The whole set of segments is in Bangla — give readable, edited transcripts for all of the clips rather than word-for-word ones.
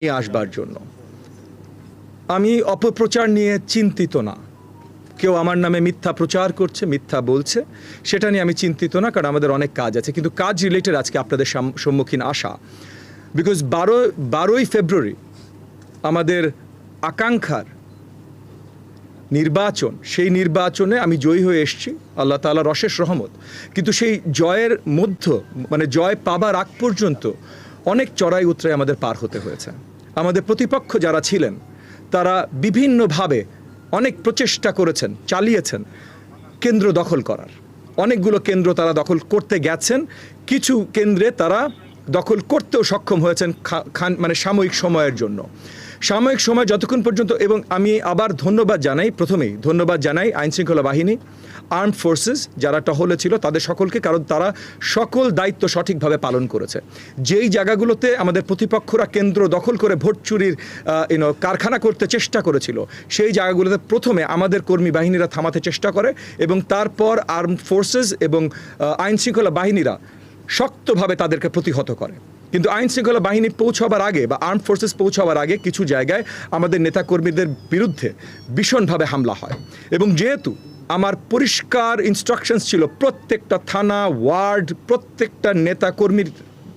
নিয়ে আসবার জন্য। আমি অপপ্রচার নিয়ে চিন্তিত না। কেউ আমার নামে মিথ্যা প্রচার করছে, মিথ্যা বলছে, সেটা নিয়ে আমি চিন্তিত না, কারণ আমাদের অনেক কাজ আছে। কিন্তু কাজ রিলেটেড আজকে আপনাদের সম্মুখীন আসা, বিকজ 12ই ফেব্রুয়ারি আমাদের আকাঙ্ক্ষার নির্বাচন, সেই নির্বাচনে আমি জয়ী হয়ে এসেছি, আল্লাহ তাআলার অশেষ রহমত। কিন্তু সেই জয়ের মানে জয় পাবার আগ পর্যন্ত অনেক চড়াই উতরাই আমাদের পার হতে হয়েছে। আমাদের প্রতিপক্ষ যারা ছিলেন তারা বিভিন্নভাবে অনেক প্রচেষ্টা করেছেন, চালিয়েছেন কেন্দ্র দখল করার। অনেকগুলো কেন্দ্র তারা দখল করতে গেছেন, কিছু কেন্দ্রে তারা দখল করতেও সক্ষম হয়েছেন মানে সাময়িক সময়ের জন্য। সাময়িক সময় যতক্ষণ পর্যন্ত, এবং আমি আবার প্রথমেই ধন্যবাদ জানাই আইনশৃঙ্খলা বাহিনী, আর্মড ফোর্সেস যারা টহলে ছিল তাদের সকলকে, কারণ তারা সকল দায়িত্ব সঠিকভাবে পালন করেছে। যেই জায়গাগুলোতে আমাদের প্রতিপক্ষরা কেন্দ্র দখল করে ভোট চুরির কারখানা করতে চেষ্টা করেছিল, সেই জায়গাগুলোতে প্রথমে আমাদের কর্মী বাহিনীরা থামাতে চেষ্টা করে, এবং তারপর আর্মড ফোর্সেস এবং আইনশৃঙ্খলা বাহিনীরা শক্তভাবে তাদেরকে প্রতিহত করে। কিন্তু আইনশৃঙ্খলা বাহিনী পৌঁছাবার আগে বা আর্মড ফোর্সেস পৌঁছাবার আগে কিছু জায়গায় আমাদের নেতাকর্মীদের বিরুদ্ধে ভীষণভাবে হামলা হয়। এবং যেহেতু আমার পরিষ্কার ইনস্ট্রাকশনস ছিল প্রত্যেকটা থানা, ওয়ার্ড, প্রত্যেকটা নেতাকর্মীর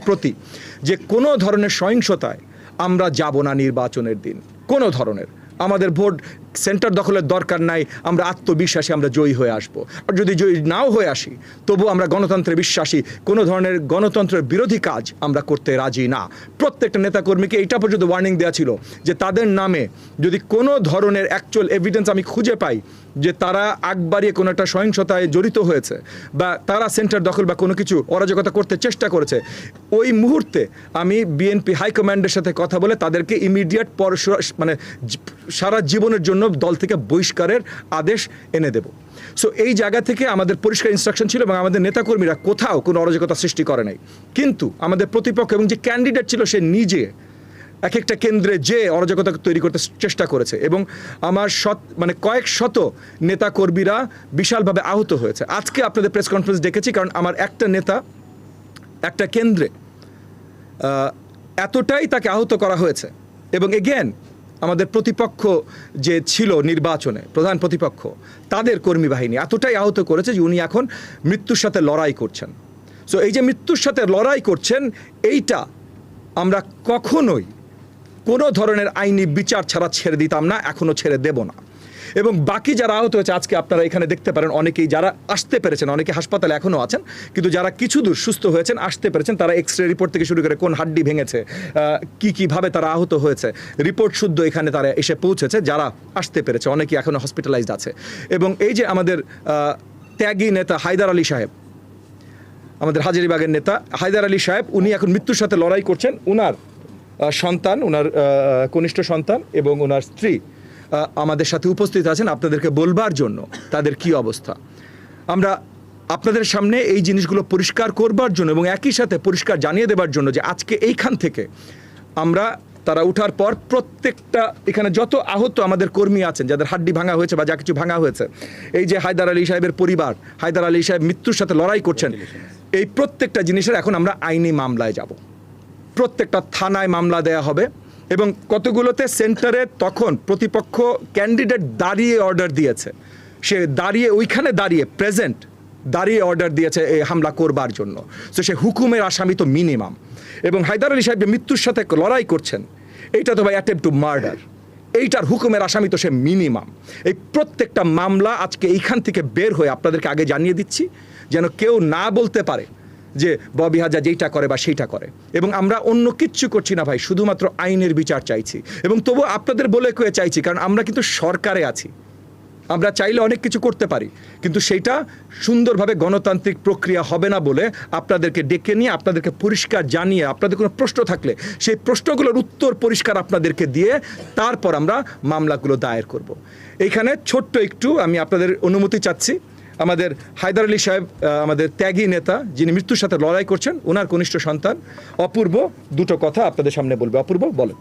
প্রতি, যে কোনো ধরনের সহিংসতায় আমরা যাব না নির্বাচনের দিন, কোনো ধরনের। আমাদের ভোট সেন্টার দখলের দরকার নাই, আমরা আত্মবিশ্বাসী আমরা জয়ী হয়ে আসব। আর যদি জয়ী নাও হয়ে আসি, তবু আমরা গণতন্ত্রে বিশ্বাসী, কোনো ধরনের গণতন্ত্রের বিরোধী কাজ আমরা করতে রাজি না। প্রত্যেকটা নেতাকর্মীকে এইটা পর্যন্ত ওয়ার্নিং দেওয়া ছিল যে তাদের নামে যদি কোনো ধরনের অ্যাকচুয়াল এভিডেন্স আমি খুঁজে পাই যে তারা আগ বাড়িয়ে কোনো একটা সহিংসতায় জড়িত হয়েছে বা তারা সেন্টার দখল বা কোনো কিছু অরাজকতা করতে চেষ্টা করেছে, ওই মুহূর্তে আমি বিএনপি হাইকমান্ডের সাথে কথা বলে তাদেরকে ইমিডিয়েট মানে সারা জীবনের জন্য দল থেকে বহিষ্কারের আদেশ এনে দেব। সো এই জায়গা থেকে আমাদের পরিষ্কার ইনস্ট্রাকশন ছিল, এবং আমাদের নেতাকর্মীরা কোথাও কোনো অরাজকতা সৃষ্টি করে নাই। কিন্তু আমাদের প্রতিপক্ষ এবং যে ক্যান্ডিডেট ছিল সে নিজে এক একটা কেন্দ্রে যে অরাজকতা তৈরি করতে চেষ্টা করেছে, এবং আমার মানে কয়েক শত নেতাকর্মীরা বিশালভাবে আহত হয়েছে। আজকে আপনাদের প্রেস কনফারেন্স ডেকেছি কারণ আমার একটা নেতা একটা কেন্দ্রে এতটাই তাকে আহত করা হয়েছে, এবং এগেন আমাদের প্রতিপক্ষ যে ছিল নির্বাচনে প্রধান প্রতিপক্ষ, তাদের কর্মী বাহিনী এতটাই আহত করেছে যে উনি এখন মৃত্যুর সাথে লড়াই করছেন। সো এই যে মৃত্যুর সাথে লড়াই করছেন, এইটা আমরা কখনোই কোনো ধরনের আইনি বিচার ছাড়া ছেড়ে দিতাম না, এখনও ছেড়ে দেব না। এবং বাকি যারা আহত হয়েছে আজকে আপনারা এখানে দেখতে পারেন, অনেকেই যারা আসতে পেরেছেন, অনেকে হাসপাতালে এখনও আছেন, কিন্তু যারা কিছু দূর সুস্থ হয়েছেন, আসতে পেরেছেন, তারা এক্সরে রিপোর্ট থেকে শুরু করে কোন হাড্ডি ভেঙেছে, কীভাবে তারা আহত হয়েছে, রিপোর্ট শুদ্ধ এখানে তারা এসে পৌঁছেছে। যারা আসতে পেরেছে অনেকেই এখনও হসপিটালাইজড আছে। এবং এই যে আমাদের ত্যাগী নেতা হায়দার আলী সাহেব, আমাদের হাজারীবাগের নেতা হায়দার আলী সাহেব, উনি এখন মৃত্যুর সাথে লড়াই করছেন। উনার সন্তান, ওনার কনিষ্ঠ সন্তান এবং ওনার স্ত্রী আমাদের সাথে উপস্থিত আছেন আপনাদেরকে বলবার জন্য তাদের কি অবস্থা। আমরা আপনাদের সামনে এই জিনিসগুলো পরিষ্কার করবার জন্য এবং একই সাথে পরিষ্কার জানিয়ে দেবার জন্য যে আজকে এইখান থেকে আমরা তারা উঠার পর প্রত্যেকটা এখানে যত আহত আমাদের কর্মী আছেন, যাদের হাড্ডি ভাঙা হয়েছে বা যা কিছু ভাঙা হয়েছে, এই যে হায়দার আলী সাহেবের পরিবার, হায়দার আলী সাহেব মৃত্যুর সাথে লড়াই করছেন, এই প্রত্যেকটা জিনিসের এখন আমরা আইনি মামলায় যাব। প্রত্যেকটা থানায় মামলা দেয়া হবে, এবং কতগুলোতে সেন্টারে তখন প্রতিপক্ষ ক্যান্ডিডেট দাঁড়িয়ে অর্ডার দিয়েছে, সে ওইখানে দাঁড়িয়ে অর্ডার দিয়েছে এই হামলা করবার জন্য। তো সে হুকুমের আসামি তো মিনিমাম। এবং হায়দার আলী সাহেব যে মৃত্যুর সাথে লড়াই করছেন, এইটা তো ভাই অ্যাটেম্পট টু মার্ডার, এইটার হুকুমের আসামি তো সে মিনিমাম। এই প্রত্যেকটা মামলা আজকে এইখান থেকে বের হয়ে আপনাদেরকে আগে জানিয়ে দিচ্ছি, যেন কেউ না বলতে পারে যে ববি হাজার যেইটা করে বা সেইটা করে। এবং আমরা অন্য কিচ্ছু করছি না ভাই, শুধুমাত্র আইনের বিচার চাইছি, এবং তবু আপনাদের বলে কয়ে চাইছি, কারণ আমরা কিন্তু সরকারে আছি। আমরা চাইলে অনেক কিছু করতে পারি, কিন্তু সেইটা সুন্দরভাবে গণতান্ত্রিক প্রক্রিয়া হবে না বলে আপনাদেরকে ডেকে নিয়ে আপনাদেরকে পরিষ্কার জানিয়ে, আপনাদের কোনো প্রশ্ন থাকলে সেই প্রশ্নগুলোর উত্তর পরিষ্কার আপনাদেরকে দিয়ে তারপর আমরা মামলাগুলো দায়ের করব। এইখানে ছোট্ট একটু আমি আপনাদের অনুমতি চাচ্ছি। আমাদের হায়দার আলী সাহেব, আমাদের ত্যাগী নেতা যিনি মৃত্যুর সাথে লড়াই করছেন, ওনার কনিষ্ঠ সন্তান অপূর্ব দুটো কথা আপনাদের সামনে বলবে। অপূর্ব, বলেন।